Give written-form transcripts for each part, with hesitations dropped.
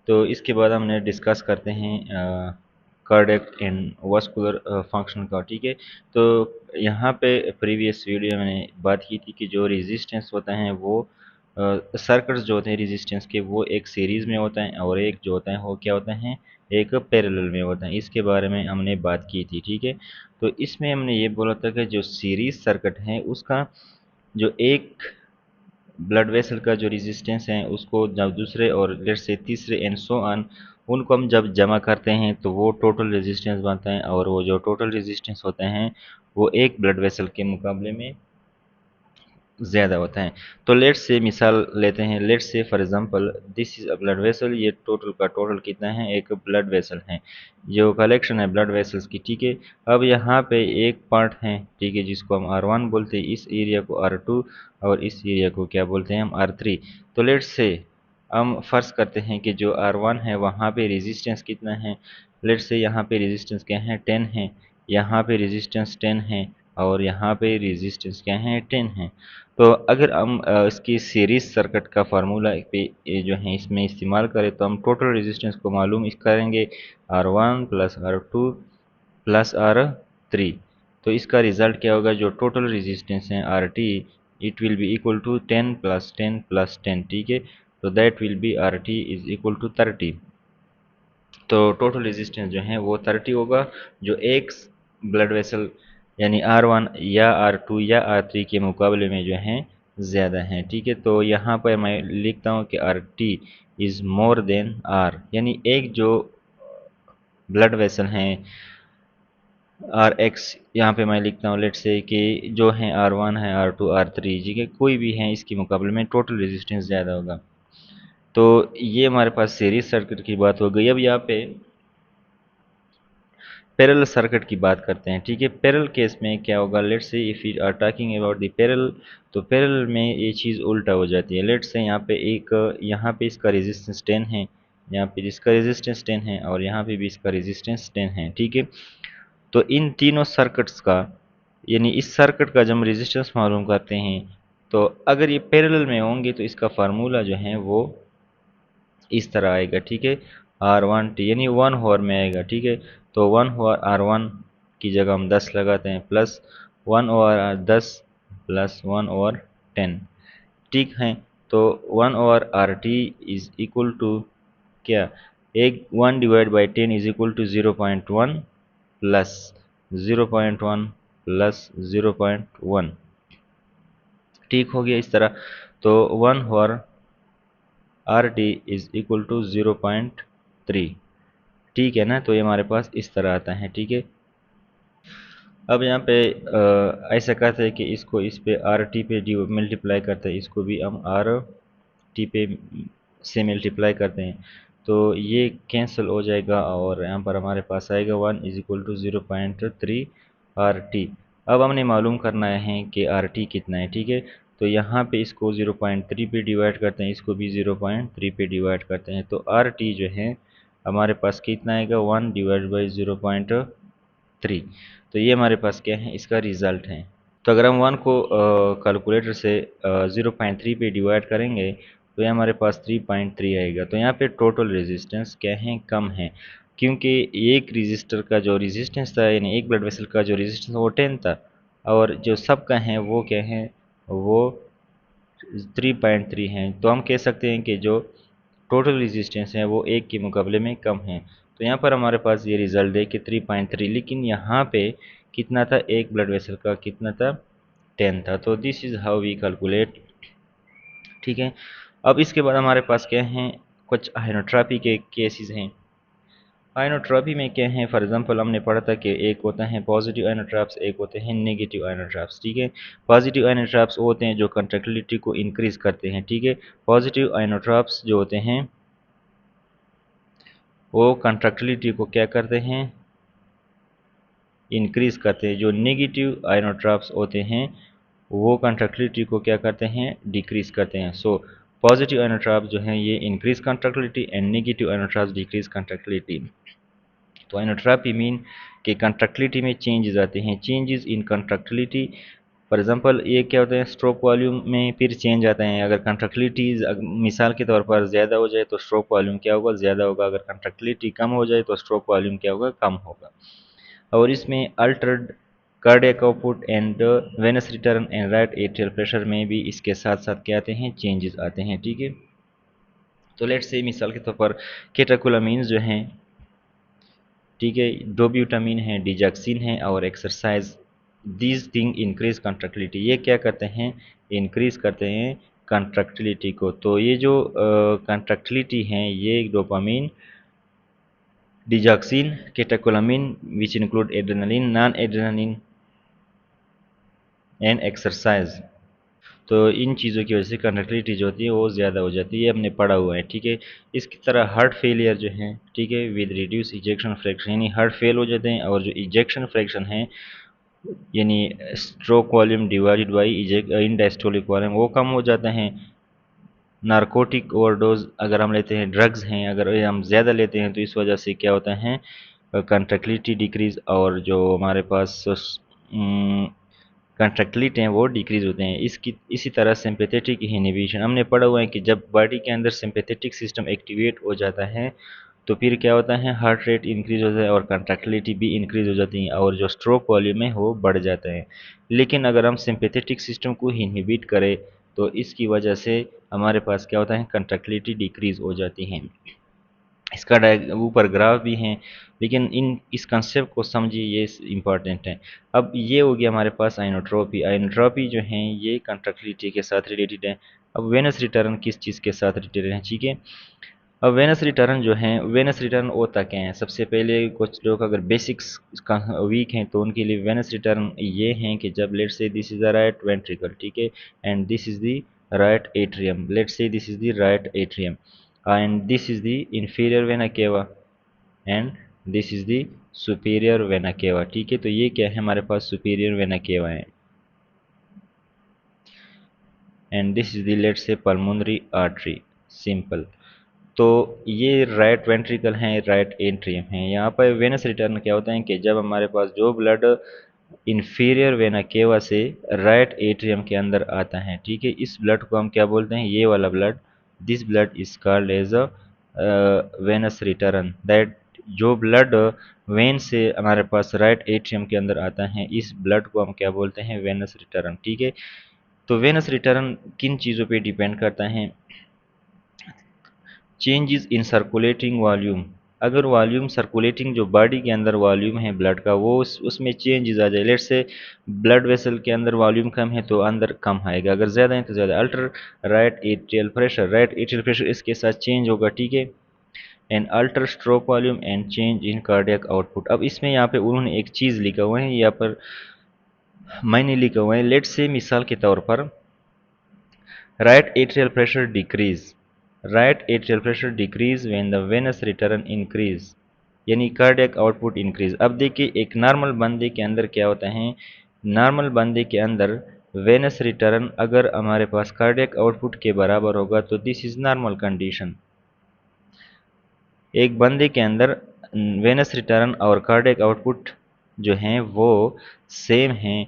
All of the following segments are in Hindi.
तो इसके बाद हमने डिस्कस करते हैं कार्डियक एंड वास्कुलर फंक्शन का। ठीक है, तो यहाँ पे प्रीवियस वीडियो में मैंने बात की थी कि जो रेजिस्टेंस होता है वो सर्किट्स जो होते हैं रेजिस्टेंस के वो एक सीरीज़ में होता है और एक जो होता है वो क्या होता है, एक पैरेलल में होता है। इसके बारे में हमने बात की थी। ठीक है, तो इसमें हमने ये बोला था कि जो सीरीज सर्किट है उसका जो एक ब्लड वेसल का जो रेजिस्टेंस है उसको जब दूसरे और लेट से तीसरे एंड सो ऑन उनको हम जब जमा करते हैं तो वो टोटल रेजिस्टेंस बनता है, और वो जो टोटल रेजिस्टेंस होते हैं वो एक ब्लड वेसल के मुकाबले में ज़्यादा होता है। तो लेट्स से मिसाल लेते हैं, let's say for example this is a blood vessel. ये टोटल का टोटल कितना है, एक ब्लड वेसल है, जो कलेक्शन है ब्लड वेसल्स की। ठीक है, अब यहाँ पे एक पार्ट है, ठीक है, जिसको हम R1 बोलते हैं, इस एरिया को R2 और इस एरिया को क्या बोलते हैं हम R3। तो लेट्स से हम फर्ज करते हैं कि जो R1 है वहाँ पे रेजिस्टेंस कितना है, लेट्स से यहाँ पे रेजिस्टेंस क्या है 10 है, यहाँ पे रेजिस्टेंस 10 है और यहाँ पे रेजिस्टेंस क्या है 10 है। तो अगर हम इसकी सीरीज सर्किट का फार्मूला पे ये जो है इसमें इस्तेमाल करें तो हम टोटल रेजिस्टेंस को मालूम इस करेंगे R1 plus R2 plus R3। तो इसका रिजल्ट क्या होगा, जो टोटल रेजिस्टेंस है RT it will be equal to 10 plus 10 plus 10। ठीक है, तो that will be RT is equal to 30। तो टोटल रेजिस्टेंस जो है वो 30 होगा, जो एक ब्लड वेसल यानी R1 या R2 या R3 के मुकाबले में जो है ज़्यादा है। ठीक है, तो यहाँ पर मैं लिखता हूँ कि RT is more than R, यानी एक जो ब्लड वेसल हैं RX, यहाँ पे मैं लिखता हूँ लेट्स से कि जो है R1 है R2 R3 जी के कोई भी है इसके मुकाबले में टोटल रेजिस्टेंस ज़्यादा होगा। तो ये हमारे पास सीरीज सर्किट की बात हो गई। अब यहाँ पे पैरेलल सर्किट की बात करते हैं। ठीक है, पैरेलल केस में क्या होगा, let's say if you are talking about the parallel, तो पैरेलल में ये चीज़ उल्टा हो जाती है। लेट्स से यहाँ पे इसका रेजिस्टेंस 10 है, यहाँ पे इसका रेजिस्टेंस 10 है और यहाँ पे भी इसका रेजिस्टेंस 10 है। ठीक है, तो इन तीनों सर्किट्स का यानी इस सर्किट का जब हम रेजिस्टेंस मालूम करते हैं तो अगर ये पैरेलल में होंगे तो इसका फार्मूला जो है वो इस तरह आएगा। ठीक है, R1T यानी 1 होवर में आएगा। ठीक है, तो 1 होवर R1 की जगह हम 10 लगाते हैं प्लस 1 ओवर 10 प्लस 1 ओवर 10। ठीक है, तो 1 over RT is equal to क्या, एक 1 divide by 10 is equal to 0.1 plus 0.1 plus 0.1। ठीक हो गया इस तरह, तो 1 over RT is equal to 0.3। ठीक है ना, तो ये हमारे पास इस तरह आता है। ठीक है, अब यहाँ पे ऐसा कहते हैं कि इसको इस पे RT पे डी मल्टीप्लाई करते हैं, इसको भी हम RT पे से मल्टीप्लाई करते हैं, तो ये कैंसिल हो जाएगा और यहाँ पर हमारे पास आएगा 1 इज इक्वल टू 0.3 RT। अब हमने मालूम करना है कि RT कितना है। ठीक है, तो यहाँ पे इसको 0.3 पे डिवाइड करते हैं, इसको भी 0.3 पे डिवाइड करते हैं, तो RT जो है हमारे पास कितना आएगा 1 डिवाइड बाई 0.3। तो ये हमारे पास क्या है, इसका रिज़ल्ट है। तो अगर हम 1 को कैलकुलेटर से 0.3 पे डिवाइड करेंगे तो ये हमारे पास 3.3 आएगा। तो यहाँ पे टोटल रेजिस्टेंस क्या है, कम है, क्योंकि एक रजिस्टर का जो रेजिस्टेंस था यानी एक ब्लड वेसल का जो रेजिस्टेंस वो 10 था, और जो सब का है वो क्या है, वो 3.3 है। तो हम कह सकते हैं कि जो टोटल रेजिस्टेंस है वो एक के मुकाबले में कम है। तो यहाँ पर हमारे पास ये रिजल्ट है कि 3.3, लेकिन यहाँ पे कितना था, एक ब्लड वेसल का कितना था 10 था। तो this is how we calculate. ठीक है, अब इसके बाद हमारे पास क्या हैं, कुछ आयनोट्रॉपी के केसेस हैं। आयनोट्रॉपी में क्या है, फॉर एग्जांपल हमने पढ़ा था कि एक होता है पॉजिटिव आयनोट्रॉप्स, एक होते हैं नेगेटिव आयनोट्रॉप्स। ठीक है, पॉजिटिव आयनोट्रॉप्स होते हैं जो कंट्रक्टिलिटी को इंक्रीज करते हैं। ठीक है, पॉजिटिव आयनोट्रॉप्स जो होते हैं वो कंट्रक्टिलिटी को क्या करते हैं, इंक्रीज करते हैं। जो नेगेटिव आयनोट्रॉप्स होते हैं वो कंट्रक्टिलिटी को क्या करते हैं, डिक्रीज करते हैं। सो पॉजिटिव आयनोट्रॉप्स जो हैं ये इंक्रीज कंट्रक्टिलिटी एंड नेगेटिव आयनोट्रॉप्स डिक्रीज कंट्रक्टिलिटी। तो आयनोट्रॉपी मीन कि कंट्रक्टिलिटी में चेंजेस आते हैं, चेंजेस इन कंट्रक्टिलिटी फॉर एग्जांपल ये क्या होता है, स्ट्रोक वॉल्यूम में फिर चेंज आता है। अगर कंट्रक्टिलिटी मिसाल के तौर पर ज़्यादा हो जाए तो स्ट्रोक वॉल्यूम क्या होगा, ज़्यादा होगा। अगर कंट्रक्टिलिटी कम हो जाए तो स्ट्रोक वॉल्यूम क्या होगा, कम होगा। और इसमें Altered cardiac output and Venus return and right atrial pressure में भी इसके साथ साथ क्या आते हैं, चेंजेस आते हैं। ठीक है, तो लेट्स से मिसाल के तौर पर केटाकोलामीन्स जो हैं, ठीक है, डोब्यूटामीन है, डिजैक्सिन है और एक्सरसाइज, दीज थिंग इंक्रीज कंट्रक्टिलिटी। ये क्या करते हैं, इंक्रीज करते हैं कंट्रक्टिलिटी को। तो ये जो कंट्रक्टिलिटी है, ये dopamine, digoxin, catecholamine which include adrenaline, non adrenaline and exercise. तो इन चीज़ों की वजह से कंडक्टिविटी जो होती है वो ज़्यादा हो जाती है, हमने पढ़ा हुआ है। ठीक है, इसकी तरह हार्ट फेलियर जो है, ठीक है, विद रिड्यूस इजेक्शन फ्रैक्शन, यानी हार्ट फेल हो जाते हैं और जो इजेक्शन फ्रैक्शन है, यानी stroke volume divided by in diastolic volume, वो कम हो जाता है। नारकोटिक ओवरडोज अगर हम लेते हैं, ड्रग्स हैं अगर ये हम ज़्यादा लेते हैं तो इस वजह से क्या होता है, कंट्रक्टिलिटी डिक्रीज, और जो हमारे पास कंट्रक्टिलिटी हैं वो डिक्रीज होते हैं। इसकी इसी तरह सिंपैथेटिक इनहिबिशन, हमने पढ़ा हुआ है कि जब बॉडी के अंदर सिंपैथेटिक सिस्टम एक्टिवेट हो जाता है तो फिर क्या होता है, हार्ट रेट इंक्रीज होता है और कंट्रक्टिलिटी भी इंक्रीज हो जाती है और जो स्ट्रोक वॉल्यूम है वो बढ़ जाता है। लेकिन अगर हम सिंपैथेटिक सिस्टम को इनहिबिट करें तो इसकी वजह से हमारे पास क्या होता है, कंट्रक्टिलिटी डिक्रीज हो जाती है। इसका ऊपर ग्राफ भी हैं, लेकिन इन इस कंसेप्ट को समझिए, ये इम्पॉर्टेंट है। अब ये हो गया हमारे पास आइनोट्रोपी। आइनोट्रोपी जो है ये कंट्रक्टिलिटी के साथ रिलेटेड है। अब वेनस रिटर्न किस चीज़ के साथ रिलेटेड है, ठीक है। अब वेनस रिटर्न जो है, वेनस रिटर्न होता क्या है, सबसे पहले कुछ लोग अगर बेसिक्स का वीक हैं तो उनके लिए वेनस रिटर्न ये हैं कि जब let's say this is the right ventricle, ठीक है, and this is the right atrium, let's say this is the right atrium and this is the inferior vena cava and this is the superior vena cava। ठीक है, तो ये क्या है, हमारे पास superior vena cava है and this is the let's say pulmonary artery, simple। तो ये राइट वेंट्रिकल है, राइट एट्रियम है। यहाँ पर वेनस रिटर्न क्या होता है कि जब हमारे पास जो ब्लड इन्फीरियर वेना केवा से राइट एट्रियम के अंदर आता है, ठीक है, इस ब्लड को हम क्या बोलते हैं, ये वाला blood, this blood is called as a venous return. That जो ब्लड वेन से हमारे पास राइट एट्रियम के अंदर आता है, इस ब्लड को हम क्या बोलते हैं, वेनस रिटर्न। ठीक है, तो वेनस रिटर्न किन चीज़ों पे डिपेंड करता है, चेंजेस इन सर्कुलेटिंग वॉल्यूम। अगर वॉल्यूम सर्कुलेटिंग जो बॉडी के अंदर वॉल्यूम है ब्लड का वो उसमें चेंजेस आ जाए, लेट से ब्लड वेसल के अंदर वॉल्यूम कम है तो अंदर कम आएगा, अगर ज़्यादा है तो ज़्यादा। Alter right atrial pressure, right atrial pressure इसके साथ चेंज होगा, ठीक है, and alter stroke volume and change in cardiac output. अब इसमें यहाँ पे उन्होंने एक चीज़ लिखा हुआ है, यहाँ पर मैंने लिखा हुआ है, लेट से मिसाल के तौर पर right atrial pressure decrease, right atrial pressure decrease when the Venus return increase, यानी कार्डियक आउटपुट इंक्रीज। अब देखिए एक नॉर्मल बंदे के अंदर क्या होता है, नॉर्मल बंदे के अंदर वेनस रिटर्न अगर हमारे पास कार्डियक आउटपुट के बराबर होगा तो दिस इज नॉर्मल कंडीशन। एक बंदे के अंदर वेनस रिटर्न और कार्डियक आउटपुट जो हैं वो सेम हैं,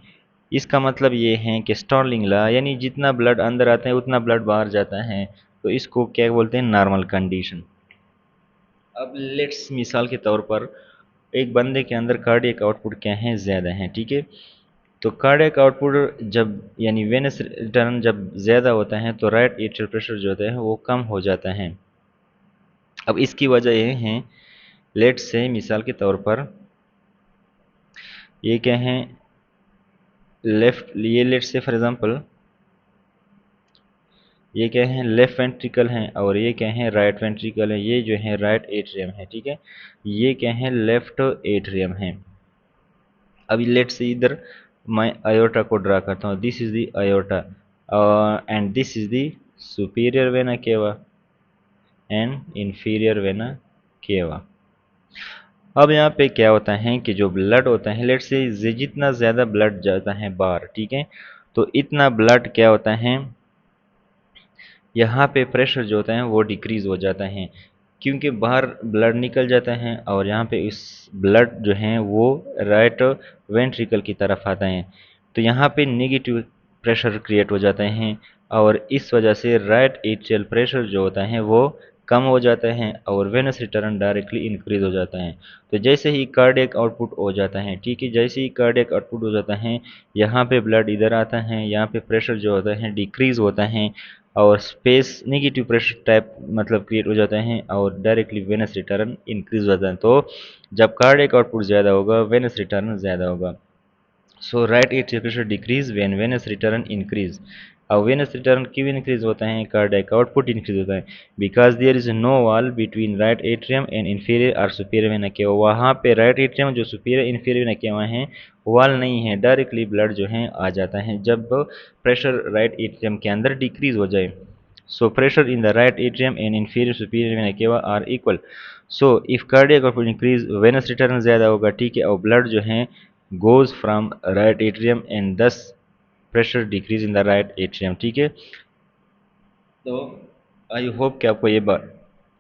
इसका मतलब ये है कि स्टर्लिंग लॉ, यानी जितना ब्लड अंदर आता है उतना ब्लड बाहर जाता है, तो इसको क्या बोलते हैं, नॉर्मल कंडीशन। अब लेट्स मिसाल के तौर पर एक बंदे के अंदर कार्डियक आउटपुट क्या है, ज़्यादा है, ठीक है, तो कार्डियक आउटपुट जब यानी वेनस रिटर्न जब ज़्यादा होता है तो राइट एट्रियल प्रेशर जो होता है वो कम हो जाता है। अब इसकी वजह ये है, लेट्स से मिसाल के तौर पर ये क्या है, लेफ्ट, ये लेट्स से फॉर एग्जांपल ये क्या है, लेफ्ट वेंट्रिकल है और ये क्या है, राइट वेंट्रिकल है, ये जो है राइट एट्रियम है, ठीक है, ये क्या है, लेफ्ट एट्रियम है। अभी लेट्स से इधर मैं अयोर्टा को ड्रा करता हूँ, this is the aorta and this is the superior vena cava and inferior vena cava. अब यहाँ पे क्या होता है कि जो ब्लड होता है, लेट्स से जितना ज़्यादा ब्लड जाता है बाहर, ठीक है, तो इतना ब्लड क्या होता है, यहाँ पे प्रेशर जो होता है वो डिक्रीज हो जाता है, क्योंकि बाहर ब्लड निकल जाता है और यहाँ पे इस ब्लड जो है वो राइट वेंट्रिकल की तरफ आता है। तो तो यहाँ पे नेगेटिव प्रेशर क्रिएट हो जाते हैं और इस वजह से राइट एट्रियल प्रेशर जो होता है वो कम हो जाता है और वेनस रिटर्न डायरेक्टली इंक्रीज हो जाता है। तो जैसे ही कार्डियक आउटपुट हो जाता है, ठीक है, जैसे ही कार्डियक आउटपुट हो जाता है यहाँ पे ब्लड इधर आता है, यहाँ पे प्रेशर जो होता है डिक्रीज होता है और स्पेस नेगेटिव प्रेशर टाइप मतलब क्रिएट हो जाता है और डायरेक्टली वेनस रिटर्न इंक्रीज हो जाता है। तो जब कार्डियक आउटपुट ज़्यादा होगा वेनस रिटर्न ज़्यादा होगा। So right atrial pressure decrease when venous return increase. अब वेनस रिटर्न क्यों इंक्रीज होता है, कार्डियक आउटपुट इंक्रीज होता है, because there is no wall between right atrium and inferior और सुपीरियर वेना केवा। वहाँ पे राइट एट्रियम जो सुपीरियर इंफीरियर वेना केवा है वॉल नहीं है, डायरेक्टली ब्लड जो है आ जाता है जब प्रेशर राइट एट्रियम के अंदर डिक्रीज हो जाए। So pressure in the right atrium and inferior superior vena cava आर इक्वल। So if cardiac output increase venous return ज़्यादा होगा, ठीक है, और ब्लड जो है goes from right atrium and thus pressure decrease in the right atrium, ठीक है। तो आई होप कि आपको ये बात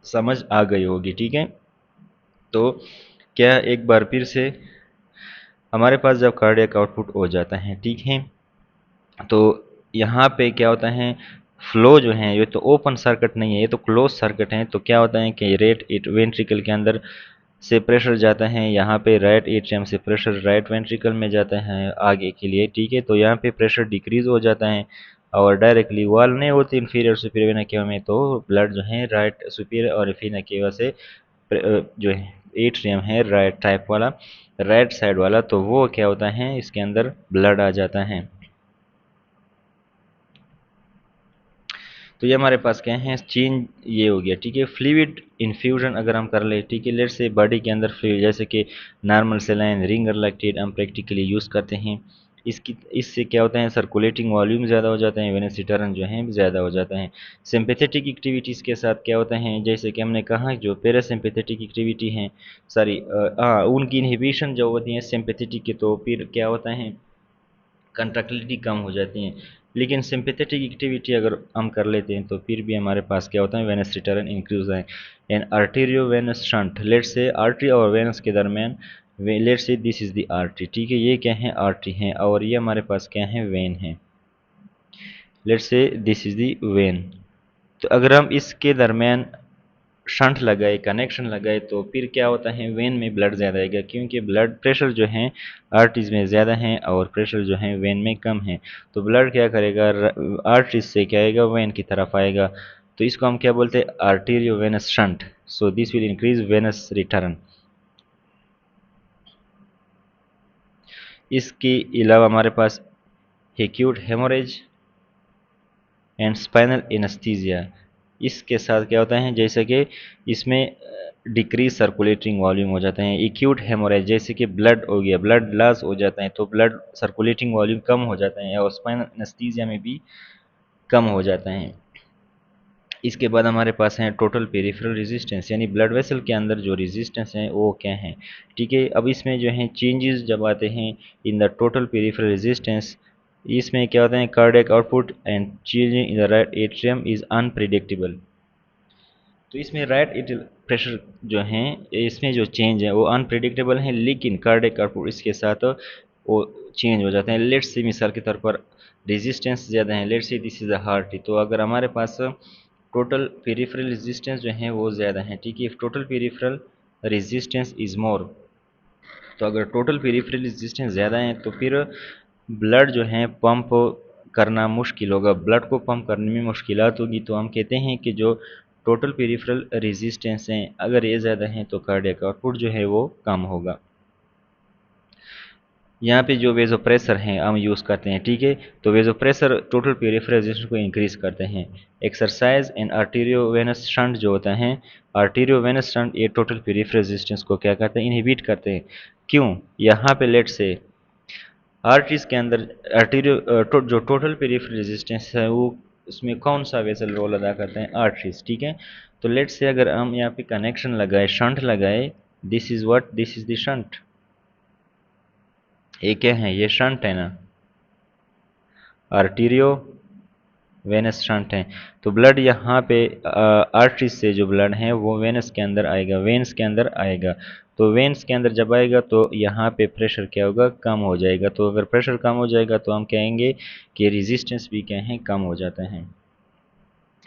समझ आ गई होगी, ठीक है। तो क्या एक बार फिर से हमारे पास जब कार्डियक आउटपुट हो जाता है, ठीक है, तो यहाँ पे क्या होता है फ्लो जो है ये तो ओपन सर्किट नहीं है, ये तो क्लोज सर्किट है। तो क्या होता है कि रेट वेंट्रिकल के अंदर से प्रेशर जाता है, यहाँ पे राइट एट्रियम से प्रेशर राइट वेंट्रिकल में जाता है आगे के लिए, ठीक है। तो यहाँ पे प्रेशर डिक्रीज हो जाता है और डायरेक्टली वॉल नहीं होती इंफीरियर सुपीरियर वेना केवा में, तो ब्लड जो है राइट सुपीरियर और वेना केवा से जो है एट्रियम है राइट टाइप वाला, राइट साइड वाला, तो वो क्या होता है इसके अंदर ब्लड आ जाता है। तो ये हमारे पास क्या है चेंज ये हो गया, ठीक है। फ्लूइड इन्फ्यूजन अगर हम कर ले, ठीक है, लेट से बॉडी के अंदर फ्लूइड जैसे कि नॉर्मल सेलाइन रिंगर लैक्टेट हम प्रैक्टिकली यूज़ करते हैं। इससे क्या होता है सर्कुलेटिंग वॉल्यूम ज़्यादा हो जाता है, वेनस रिटर्न जो है ज़्यादा हो जाता है। सिंपैथेटिक एक्टिविटीज़ के साथ क्या होता है जैसे कि हमने कहा जो पैरासिम्पैथेटिक एक्टिविटी हैं सॉरी हाँ उनकी इनहिबिशन जो होती है सिंपैथेटिक के, तो फिर क्या होता है कंट्रक्टिलिटी कम हो जाती है। लेकिन सिंपैथेटिक एक्टिविटी अगर हम कर लेते हैं तो फिर भी हमारे पास क्या होता है वेनस रिटर्न इंक्रीज होता है। एंड आर्टेरियो वेनस शंट, लेट से आर्टरी और वेनस के दरमियान लेट से दिस इज द आर्टरी, ठीक है, ये क्या है आर्टरी है और ये हमारे पास क्या है वेन है। लेट से दिस इज द वेन। तो अगर हम इसके दरमियान शंट लगाए कनेक्शन लगाए तो फिर क्या होता है वेन में ब्लड ज़्यादा आएगा क्योंकि ब्लड प्रेशर जो है आर्टरीज में ज़्यादा है और प्रेशर जो है वेन में कम है। तो ब्लड क्या करेगा आर्टरीज से क्या आएगा वेन की तरफ आएगा। तो इसको हम क्या बोलते हैं arterio venous shunt. So this will increase venous return. इसके अलावा हमारे पास acute haemorrhage and spinal anaesthesia. इसके साथ क्या होता है जैसे कि इसमें डिक्रीज सर्कुलेटिंग वॉल्यूम हो जाता है। एक्यूट हेमोरेज जैसे कि ब्लड हो गया, ब्लड लॉस हो जाता है तो ब्लड सर्कुलेटिंग वॉल्यूम कम हो जाता है और स्पाइनल एनेस्थीसिया में भी कम हो जाता है। इसके बाद हमारे पास है टोटल पेरिफेरल रेजिस्टेंस, यानी ब्लड वेसल के अंदर जो रेजिस्टेंस है वो क्या है, ठीक है। अब इसमें जो है चेंजेस जब आते हैं in the total peripheral resistance, इसमें क्या होता है cardiac output and changing in the right atrium is unpredictable. तो इसमें राइट एट्रियल प्रेशर जो है इसमें जो चेंज है वो अनप्रिडिक्टेबल है, लेकिन कार्डियक आउटपुट इसके साथ वो चेंज हो जाते हैं। लेट्स से मिसाल के तौर पर रेजिस्टेंस ज़्यादा है, let's say this is a heart, तो अगर हमारे पास टोटल पेरिफेरल रेजिस्टेंस जो है वो ज़्यादा है, ठीक है। If total peripheral resistance is more, तो अगर टोटल पेरिफेरल रेजिस्टेंस ज़्यादा है तो फिर ब्लड जो है पंप करना मुश्किल होगा, ब्लड को पंप करने में मुश्किलात होगी। तो हम कहते हैं कि जो टोटल पेरिफेरल रेजिस्टेंस हैं अगर ये ज़्यादा है तो कार्डियक आउटपुट जो है वो कम होगा। यहाँ पे जो वेजोप्रेसर हैं हम यूज़ करते हैं, ठीक है। तो वेजोप्रेसर टोटल पेरिफेरल रेजिस्टेंस को इंक्रीज करते हैं। एक्सरसाइज एंड आर्टीरियोवेनस शंट जो होता है आर्टीरियोवेनस शंट ये टोटल पेरिफेरल रेजिस्टेंस को क्या करते हैं इनहिबिट करते हैं। क्यों, यहाँ पे लेट से आर्टरीज के अंदर जो टोटल पेरिफेरल रेजिस्टेंस है वो उसमें कौन सा वेसल रोल अदा करते हैं आर्टरीज, ठीक है। तो लेट से अगर हम यहाँ पे कनेक्शन लगाए शंट लगाए, this is what this is the shunt, ये क्या है ये शंट है ना, आर्टीरियो वेनस शंट है। तो ब्लड यहाँ पे आर्टरीज से जो ब्लड है वो वेनस के अंदर आएगा, वेन्स के अंदर आएगा। तो वेन्स के अंदर जब आएगा तो यहाँ पे प्रेशर क्या होगा, कम हो जाएगा। तो अगर प्रेशर कम हो जाएगा तो हम कहेंगे कि रेजिस्टेंस भी क्या है, कम हो जाता है।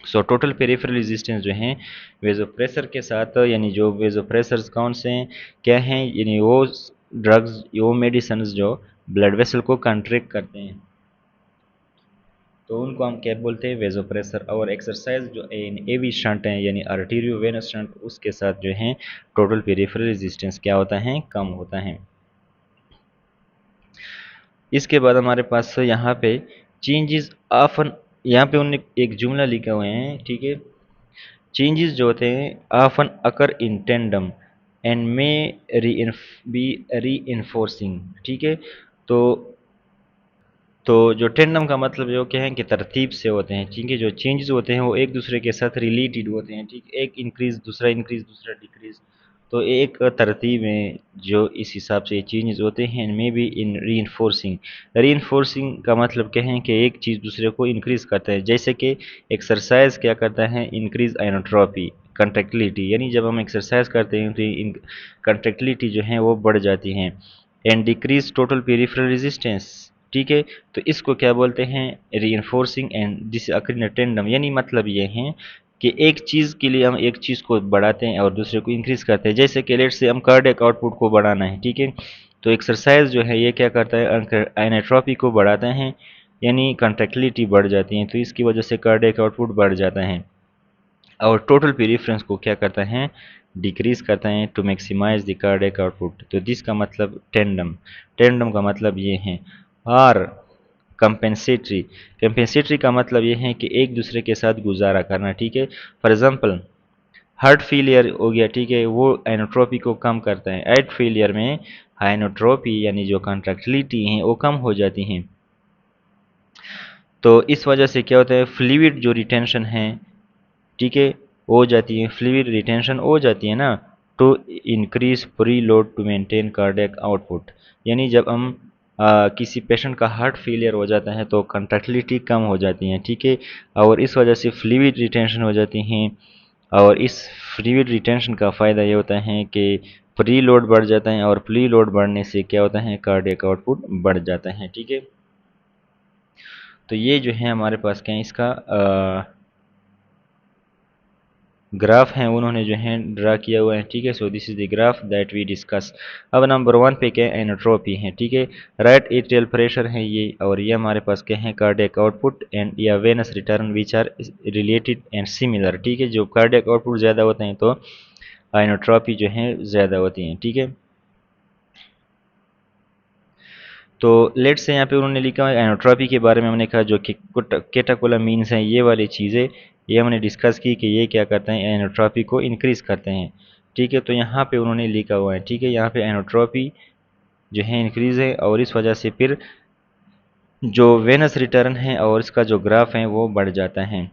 सो टोटल पेरिफेरल रेजिस्टेंस जो है वेजोप्रेसर के साथ, यानी जो वेजोप्रेसर्स कौन से हैं, क्या हैं, यानी वो ड्रग्स, वो मेडिसिन जो ब्लड वेसल को कंट्रैक्ट करते हैं तो उनको हम क्या बोलते हैं, वेजोप्रेसर। और एक्सरसाइज जो एवी शंट है यानी आर्टीरियो वेनस शंट, उसके साथ जो है टोटल पेरिफेरल रेजिस्टेंस क्या होता है, कम होता है। इसके बाद हमारे पास यहाँ पे चेंजेस ऑफन, यहाँ पे उन्होंने एक जुमला लिखा हुए हैं, ठीक है। चेंजेस जो होते हैं often occur in tandem and may be री इन्फोर्सिंग, ठीक है। तो जो टेंडम का मतलब जो क्या है कि तरतीब से होते हैं, ठीक है। जो चेंजेस होते हैं वो एक दूसरे के साथ रिलेटेड होते हैं, ठीक। एक इंक्रीज दूसरा डिक्रीज, तो एक तरतीब में जो इस हिसाब से चेंजेस होते हैं। मे बी इन री का मतलब क्या है कि एक चीज़ दूसरे को इंक्रीज करता है। जैसे कि एक्सरसाइज क्या करता है, इंक्रीज आइनोट्रॉपी कंट्रैक्टिलिटी, यानी जब हम एक्सरसाइज करते हैं तो कंट्रैक्टिलिटी जो है वो बढ़ जाती है। And decrease total peripheral resistance, ठीक है। तो इसको क्या बोलते हैं, reinforcing and this occur in tandem, यानी मतलब ये है कि एक चीज़ के लिए हम एक चीज़ को बढ़ाते हैं और दूसरे को इंक्रीज करते हैं। जैसे कि लेट से हम कार्डियक आउटपुट को बढ़ाना है, ठीक है। तो एक्सरसाइज जो है ये क्या करता है, आइनोट्रॉपी को बढ़ाता है, यानी कंट्रैक्टिलिटी बढ़ जाती है, तो इसकी वजह से कार्डियक आउटपुट बढ़ जाता है। और टोटल पेरिफेरेंस को क्या करता है, डिक्रीज करता है to maximize the cardiac output. तो दिस का मतलब टेंडम का मतलब ये है। और कंपेंसेटरी का मतलब ये है कि एक दूसरे के साथ गुजारा करना, ठीक है। फॉर एग्जांपल हार्ट फेलियर हो गया, ठीक है, वो आइनोट्रोपी को कम करता है। हार्ट फेलियर में आइनोट्रोपी यानी जो कंट्रैक्टिलिटी है वो कम हो जाती है। तो इस वजह से क्या होता है, फ्लूइड जो रिटेंशन है, ठीक है, हो जाती है, फ्लूइड रिटेंशन हो जाती है ना, to increase preload to maintain cardiac output. यानी जब हम किसी पेशेंट का हार्ट फेलियर हो जाता है तो कंट्रैक्टिलिटी कम हो जाती है, ठीक है। और इस वजह से फ्लूइड रिटेंशन हो जाती हैं। और इस फ्लूइड रिटेंशन का फ़ायदा ये होता है कि प्री लोड बढ़ जाता है, और प्री लोड बढ़ने से क्या होता है, कार्डियक आउटपुट बढ़ जाता है, ठीक है। तो ये जो है हमारे पास क्या है, इसका ग्राफ हैं उन्होंने जो है ड्रा किया हुआ है, ठीक है। So this is the graph that we discuss. अब नंबर 1 पे क्या है, एनोट्रोपी है, ठीक है। राइट एट्रियल प्रेशर है ये, और ये हमारे पास क्या है, कार्डियक आउटपुट एंड या venous return which are related and similar, ठीक है। जो कार्डियक आउटपुट ज़्यादा होते हैं तो आइनोट्रोपी जो है ज़्यादा होती हैं, ठीक है। तो लेट से यहाँ पे उन्होंने लिखा है एनोट्रॉपी के बारे में, हमने कहा जो कि केटाकोलामीन्स हैं, ये वाली चीज़ें ये हमने डिस्कस की कि ये क्या करते हैं, एनोट्रॉपी को इंक्रीज करते हैं, ठीक है। तो यहाँ पे उन्होंने लिखा हुआ है, ठीक है, यहाँ पे एनोट्रॉपी जो है इंक्रीज है, और इस वजह से फिर जो वेनस रिटर्न है और इसका जो ग्राफ है वो बढ़ जाता है,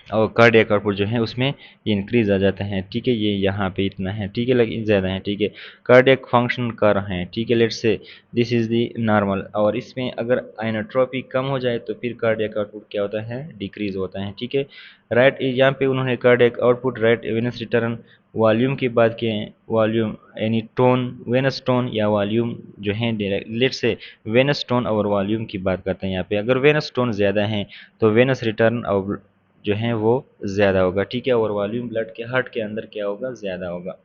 और कार्डियक आउटपुट जो है उसमें इंक्रीज आ जाता है, ठीक है। ये यहाँ पे इतना है, ठीक है, लेकिन ज़्यादा है, ठीक है। कार्डियक फंक्शन कर रहे हैं, ठीक है। Let's say this is the normal, और इसमें अगर आइनोट्रोपी कम हो जाए तो फिर कार्डियक आउटपुट क्या होता है, डिक्रीज होता है, ठीक है। राइट, यहाँ पे उन्होंने cardiac output, right Venus return, volume की बात की है, वॉल्यूम यानी टोन, वेनस टोन या वॉल्यूम जो है, लेट्स से वेनस टोन और वॉल्यूम की बात करते हैं। यहाँ पे अगर वेनस टोन ज़्यादा है तो वेनस रिटर्न और जो है वो ज़्यादा होगा, ठीक है। और वॉल्यूम ब्लड के हार्ट के अंदर क्या होगा, ज़्यादा होगा।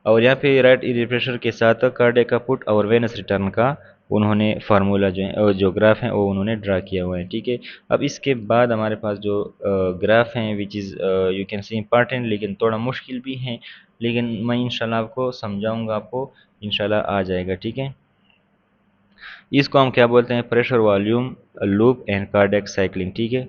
और यहाँ पे राइट एट्रियल प्रेशर के साथ कार्डियक आउटपुट और वेनस रिटर्न का उन्होंने फार्मूला जो है, जो ग्राफ है वो उन्होंने ड्रा किया हुआ है, ठीक है। अब इसके बाद हमारे पास जो ग्राफ हैं which is you can see important, लेकिन थोड़ा मुश्किल भी है, लेकिन मैं इंशाल्लाह आपको समझाऊंगा, आपको इंशाल्लाह आ जाएगा, ठीक है। इसको हम क्या बोलते हैं, pressure volume loop and cardiac cycling, ठीक है।